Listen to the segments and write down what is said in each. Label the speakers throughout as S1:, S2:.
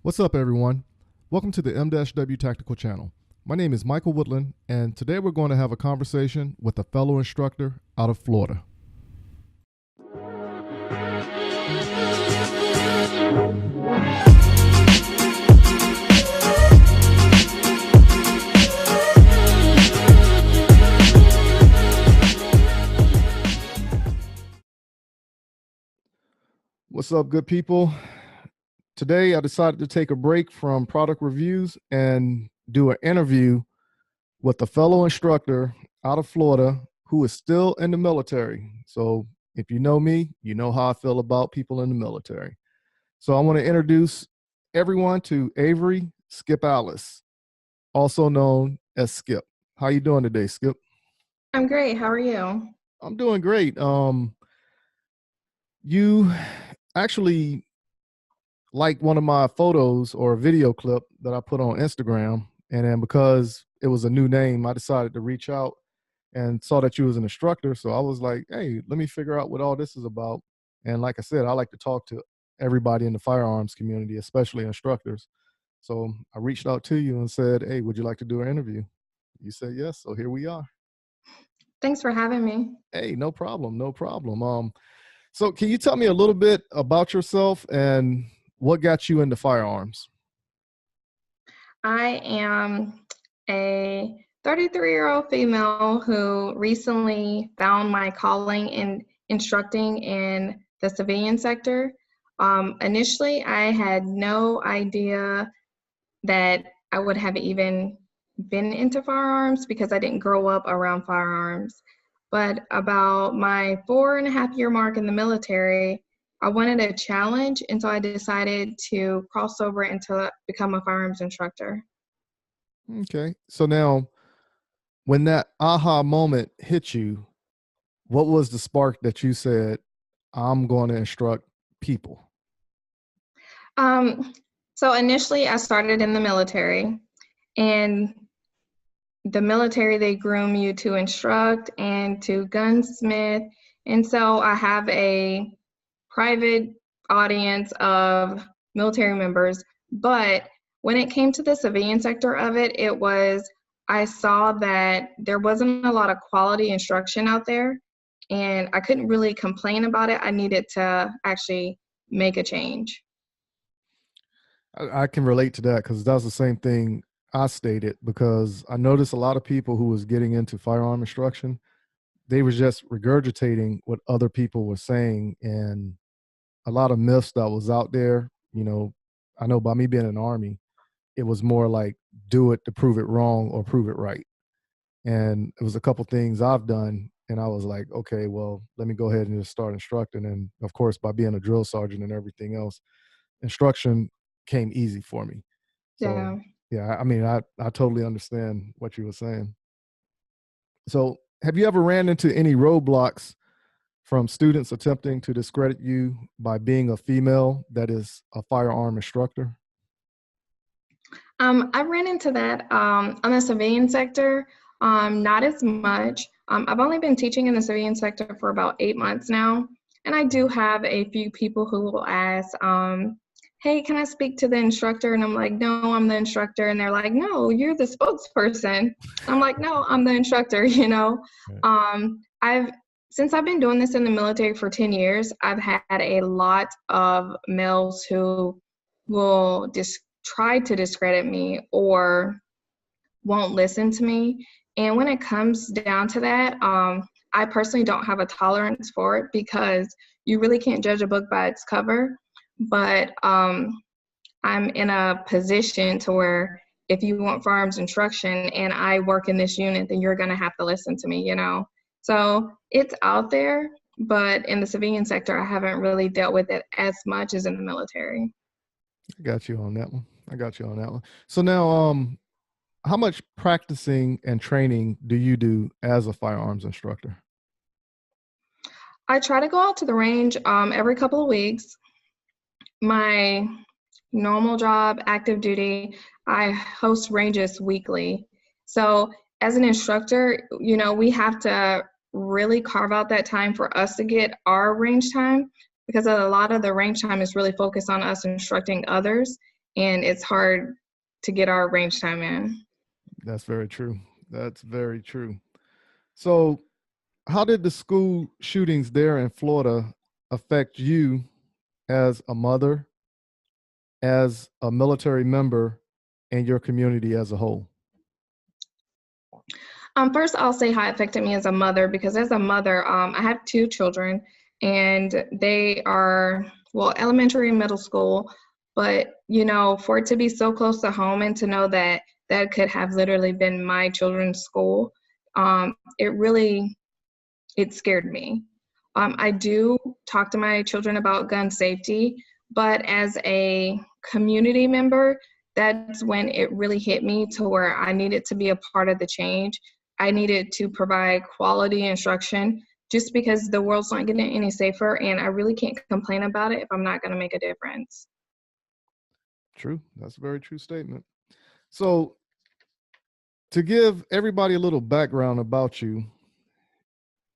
S1: What's up, everyone? Welcome to the M-W Tactical channel. My name is Michael Woodland, and today we're going to have a conversation with a fellow instructor out of Florida. What's up, good people? Today, I decided to take a break from product reviews and do an interview with a fellow instructor out of Florida who is still in the military. So if you know me, you know how I feel about people in the military. So I want to introduce everyone to Avery Skip Alice, also known as Skip. How you doing today, Skip?
S2: I'm great. How are you?
S1: I'm doing great. You actually like one of my photos or a video clip that I put on Instagram. And then because it was a new name, I decided to reach out and saw that you was an instructor. So I was like, hey, let me figure out what all this is about. And like I said, I like to talk to everybody in the firearms community, especially instructors. So I reached out to you and said, hey, would you like to do an interview? You said yes. So here we are.
S2: Thanks for having me.
S1: Hey, no problem. No problem. So can you tell me a little bit about yourself and what got you into firearms?
S2: I am a 33-year-old female who recently found my calling in instructing in the civilian sector. Initially, I had no idea that I would have even been into firearms because I didn't grow up around firearms. But about my 4.5-year mark in the military, I wanted a challenge, and so I decided to cross over and to become a firearms instructor.
S1: Okay. So now, when that aha moment hit you, what was the spark that you said, I'm going to instruct people?
S2: So initially, I started in the military, and the military, they groom you to instruct and to gunsmith. And so I have a private audience of military members. But when it came to the civilian sector of it, I saw that there wasn't a lot of quality instruction out there, and I couldn't really complain about it. I needed to actually make a change.
S1: I can relate to that because that's the same thing I stated, because I noticed a lot of people who was getting into firearm instruction, they were just regurgitating what other people were saying, and a lot of myths that was out there. I know by me being in the Army, it was more like do it to prove it wrong or prove it right. And it was a couple things I've done, and I was like, okay, well, let me go ahead and just start instructing. And of course, by being a drill sergeant and everything else, instruction came easy for me. So yeah, I mean, I totally understand what you were saying. So have you ever ran into any roadblocks from students attempting to discredit you by being a female that is a firearm instructor?
S2: I ran into that on the civilian sector, not as much. I've only been teaching in the civilian sector for about 8 months now, and I do have a few people who will ask, hey, can I speak to the instructor? And I'm like, no, I'm the instructor. And they're like, no, you're the spokesperson. I'm like, no, I'm the instructor, Since I've been doing this in the military for 10 years, I've had a lot of males who will try to discredit me or won't listen to me. And when it comes down to that, I personally don't have a tolerance for it because you really can't judge a book by its cover. But I'm in a position to where if you want firearms instruction and I work in this unit, then you're going to have to listen to me, So it's out there, but in the civilian sector, I haven't really dealt with it as much as in the military.
S1: I got you on that one. So now, how much practicing and training do you do as a firearms instructor?
S2: I try to go out to the range every couple of weeks. My normal job, active duty, I host ranges weekly. So as an instructor, we have to really carve out that time for us to get our range time, because a lot of the range time is really focused on us instructing others. and it's hard to get our range time in.
S1: That's very true. That's very true. So, how did the school shootings there in Florida affect you as a mother, as a military member, and your community as a whole?
S2: First, I'll say how it affected me as a mother, because as a mother, I have 2 children, and they are, well, elementary and middle school. But, for it to be so close to home and to know that that could have literally been my children's school, it scared me. I do talk to my children about gun safety, but as a community member, that's when it really hit me to where I needed to be a part of the change. I needed to provide quality instruction just because the world's not getting any safer, and I really can't complain about it if I'm not going to make a difference.
S1: True. That's a very true statement. So, to give everybody a little background about you,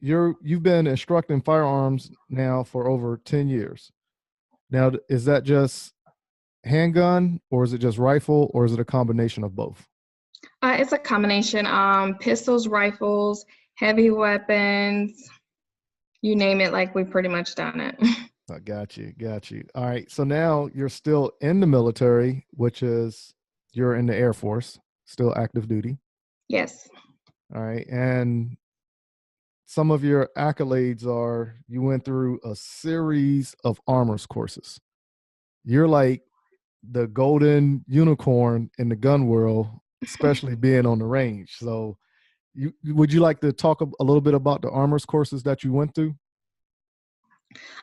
S1: you've been instructing firearms now for over 10 years. Now, is that just handgun, or is it just rifle, or is it a combination of both?
S2: It's a combination, pistols, rifles, heavy weapons, you name it, like we've pretty much done it.
S1: I got you. Got you. All right. So now you're still in the military, which is you're in the Air Force, still active duty.
S2: Yes.
S1: All right. And some of your accolades are you went through a series of armors courses. You're like the golden unicorn in the gun world, especially being on the range. So would you like to talk a little bit about the armors courses that you went through?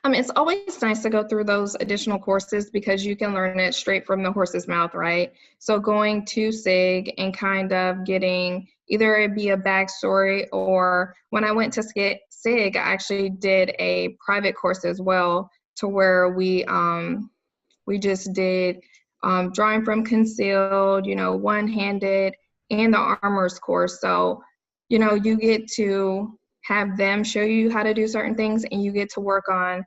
S2: It's always nice to go through those additional courses because you can learn it straight from the horse's mouth, right? So going to SIG and kind of getting either it be a backstory, or when I went to SIG, I actually did a private course as well, to where we just did drawing from concealed, one-handed, and the armors course. So, you get to have them show you how to do certain things, and you get to work on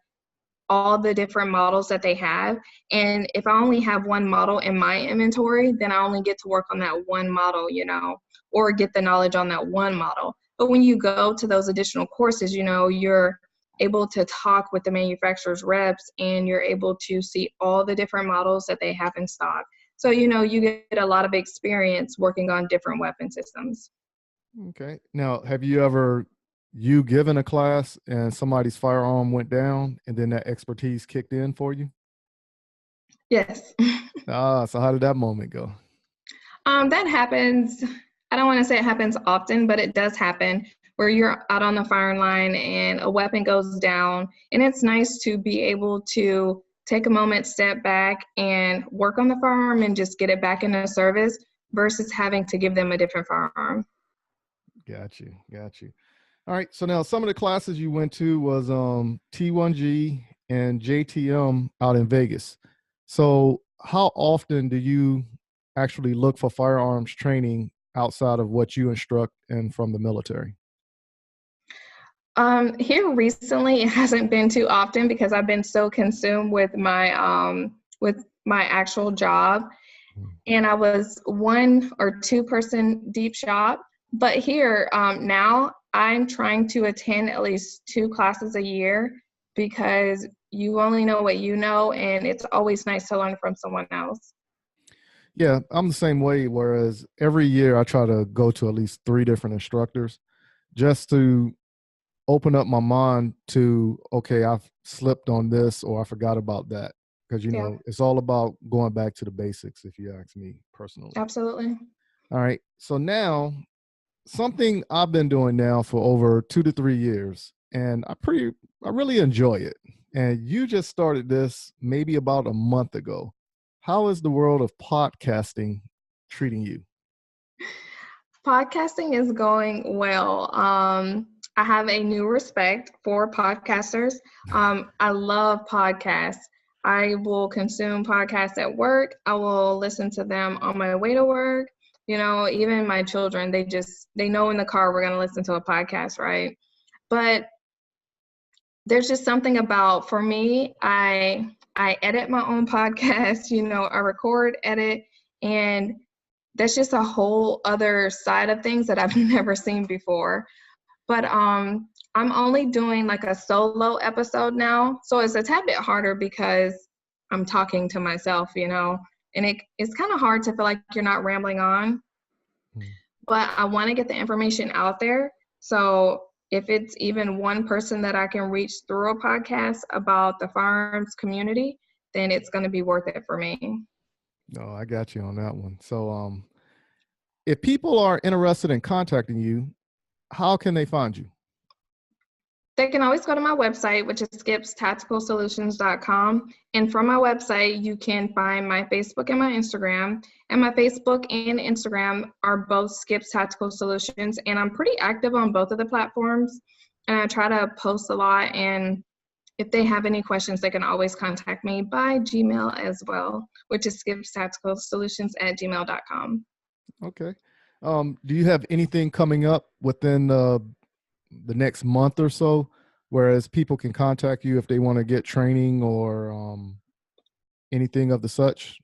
S2: all the different models that they have. And if I only have one model in my inventory, then I only get to work on that one model, or get the knowledge on that one model. But when you go to those additional courses, you're able to talk with the manufacturer's reps, and you're able to see all the different models that they have in stock. So, you get a lot of experience working on different weapon systems.
S1: Okay. Now, have you given a class and somebody's firearm went down and then that expertise kicked in for you?
S2: Yes.
S1: So how did that moment go?
S2: That happens. I don't want to say it happens often, but it does happen, where you're out on the firing line and a weapon goes down. And it's nice to be able to take a moment, step back, and work on the firearm and just get it back into service versus having to give them a different firearm.
S1: Got you. Got you. All right. So now some of the classes you went to was T1G and JTM out in Vegas. So how often do you actually look for firearms training outside of what you instruct and from the military?
S2: Here recently, it hasn't been too often because I've been so consumed with my actual job, and I was 1 or 2 person deep shop. But here now, I'm trying to attend at least 2 classes a year, because you only know what you know, and it's always nice to learn from someone else.
S1: Yeah, I'm the same way. Whereas every year I try to go to at least 3 different instructors just to open up my mind to, okay, I've slipped on this or I forgot about that. Because,
S2: Yeah,
S1: it's all about going back to the basics, if you ask me personally.
S2: absolutely.
S1: All right. So now, something I've been doing now for over 2 to 3 years, and I really enjoy it. And you just started this maybe about a month ago. How is the world of podcasting treating you?
S2: Podcasting is going well. I have a new respect for podcasters. I love podcasts. I will consume podcasts at work. I will listen to them on my way to work. Even my children, they know in the car we're going to listen to a podcast, right? But there's just something about, for me, I I edit my own podcast, I record, edit, and that's just a whole other side of things that I've never seen before. But I'm only doing like a solo episode now, so it's a tad bit harder because I'm talking to myself, and it's kind of hard to feel like you're not rambling on. But I want to get the information out there. So if it's even one person that I can reach through a podcast about the firearms community, then it's going to be worth it for me.
S1: No, I got you on that one. So if people are interested in contacting you, how can they find you?
S2: They can always go to my website, which is skipstacticalsolutions.com. And from my website, you can find my Facebook and my Instagram. And my Facebook and Instagram are both Skips Tactical Solutions. And I'm pretty active on both of the platforms. And I try to post a lot. And if they have any questions, they can always contact me by Gmail as well, which is skipstacticalsolutions@gmail.com.
S1: Okay. Do you have anything coming up within the next month or so, whereas people can contact you if they want to get training or anything of the such?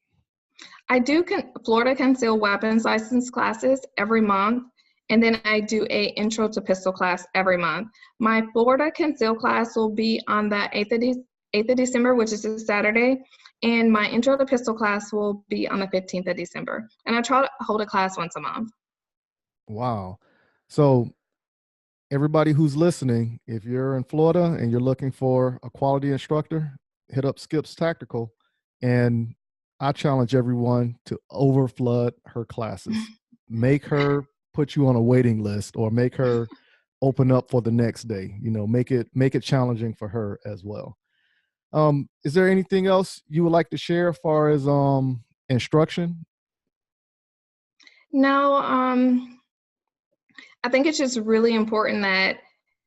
S2: I do Florida concealed weapons license classes every month, and then I do a intro to pistol class every month. My Florida concealed class will be on the 8th of December, which is a Saturday, and my intro to pistol class will be on the 15th of December. And I try to hold a class once a month.
S1: Wow. So everybody who's listening, if you're in Florida and you're looking for a quality instructor, hit up Skips Tactical, and I challenge everyone to overflood her classes. Make her put you on a waiting list, or make her open up for the next day. Make it challenging for her as well. Is there anything else you would like to share as far as instruction?
S2: No, I think it's just really important that,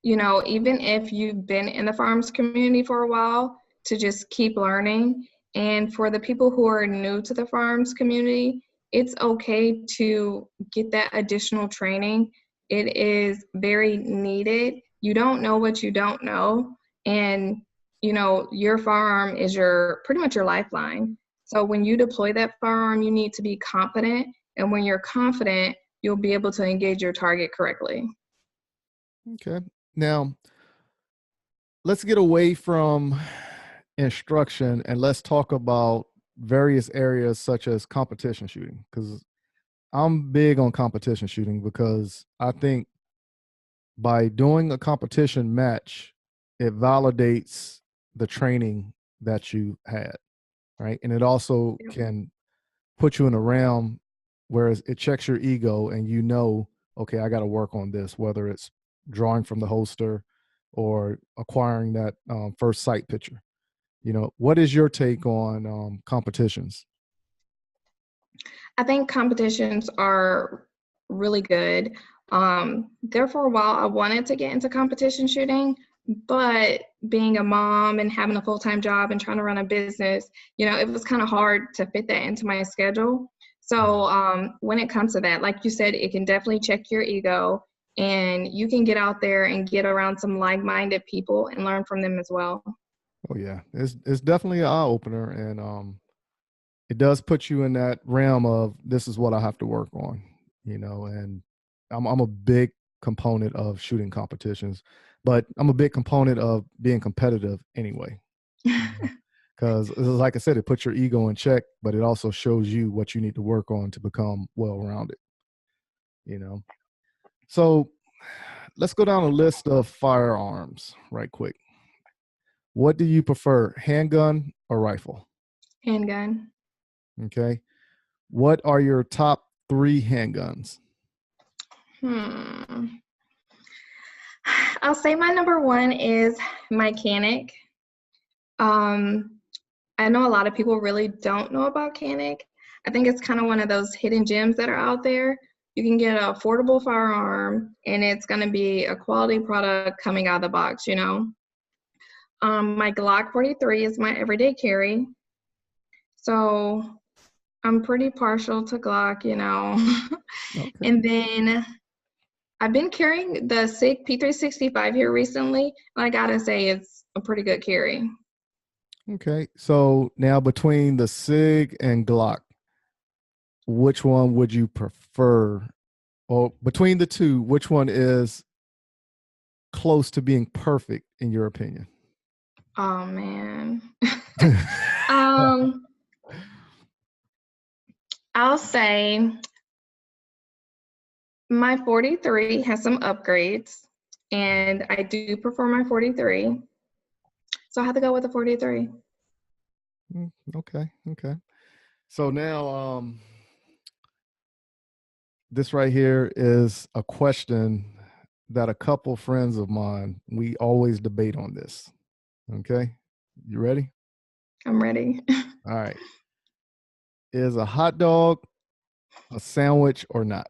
S2: even if you've been in the firearms community for a while, to just keep learning. And for the people who are new to the firearms community, it's okay to get that additional training. It is very needed. You don't know what you don't know. And, your firearm is pretty much your lifeline. So when you deploy that firearm, you need to be confident. And when you're confident, you'll be able to engage your target correctly.
S1: Okay. Now, let's get away from instruction and let's talk about various areas such as competition shooting, because I'm big on competition shooting, because I think by doing a competition match, it validates the training that you had, right? And it also can put you in a realm where it checks your ego, and okay, I got to work on this, whether it's drawing from the holster or acquiring that first sight picture. What is your take on competitions?
S2: I think competitions are really good. There for a while, I wanted to get into competition shooting, but being a mom and having a full-time job and trying to run a business, it was kind of hard to fit that into my schedule. So when it comes to that, like you said, it can definitely check your ego, and you can get out there and get around some like-minded people and learn from them as well.
S1: Oh yeah, it's definitely an eye opener, and it does put you in that realm of, this is what I have to work on, and I'm a big component of shooting competitions, but I'm a big component of being competitive anyway. Because like I said, it puts your ego in check, but it also shows you what you need to work on to become well-rounded, So let's go down a list of firearms right quick. What do you prefer, handgun or rifle?
S2: Handgun.
S1: Okay. What are your top 3 handguns?
S2: I'll say my number 1 is my Canic. I know a lot of people really don't know about Canic. I think it's kind of one of those hidden gems that are out there. You can get an affordable firearm, and it's going to be a quality product coming out of the box, My Glock 43 is my everyday carry. So I'm pretty partial to Glock,
S1: Okay.
S2: And then I've been carrying the SIG P365 here recently, and I gotta say it's a pretty good carry.
S1: Okay. So now between the SIG and Glock, which one would you prefer? Or between the two, which one is close to being perfect in your opinion?
S2: Oh man. um, I'll say my 43 has some upgrades, and I do prefer my 43. So I have to go with the 43.
S1: Okay. Okay. So now, this right here is a question that a couple friends of mine, we always debate on this. Okay. You ready?
S2: I'm ready.
S1: All right. Is a hot dog a sandwich or not?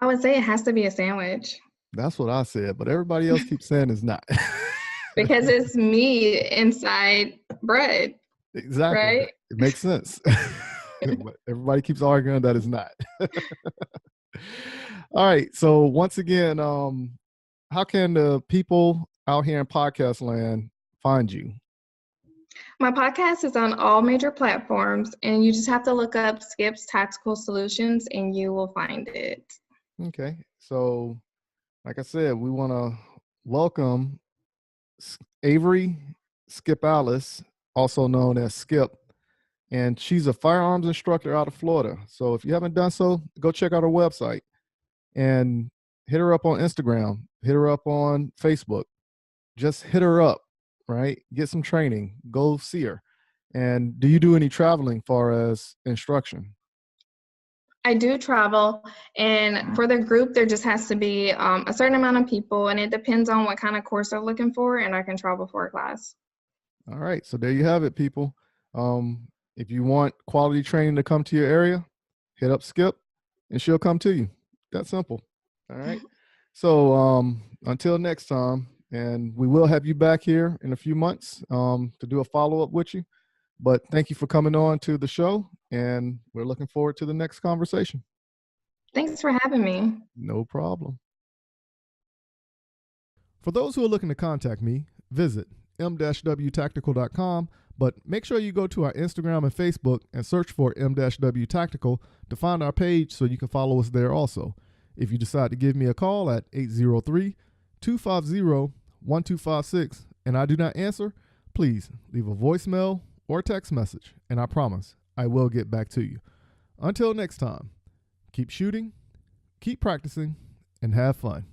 S2: I would say it has to be a sandwich
S1: That's what I said, but everybody else keeps saying it's not.
S2: because it's meat inside bread,
S1: Exactly.
S2: right?
S1: It makes sense. But everybody keeps arguing that it's not. All right. So once again, how can the people out here in podcast land find you?
S2: My podcast is on all major platforms, and you just have to look up Skip's Tactical Solutions and you will find it.
S1: Okay. So, like I said, we want to welcome Avery Skip Alice, also known as Skip, and she's a firearms instructor out of Florida. So if you haven't done so, go check out her website and hit her up on Instagram, hit her up on Facebook. Just hit her up, right? Get some training, go see her. And do you do any traveling far as instruction?
S2: I do travel, and for the group, there just has to be a certain amount of people, and it depends on what kind of course they're looking for, and I can travel for a class.
S1: All right, so there you have it, people. If you want quality training to come to your area, hit up Skip and she'll come to you. That simple. All right. So until next time, and we will have you back here in a few months to do a follow-up with you. But thank you for coming on to the show, and we're looking forward to the next conversation.
S2: Thanks for having me.
S1: No problem. For those who are looking to contact me, visit m-wtactical.com, but make sure you go to our Instagram and Facebook and search for m-w-tactical to find our page so you can follow us there also. If you decide to give me a call at 803-250-1256 and I do not answer, please leave a voicemail or text message, and I promise I will get back to you. Until next time, keep shooting, keep practicing, and have fun.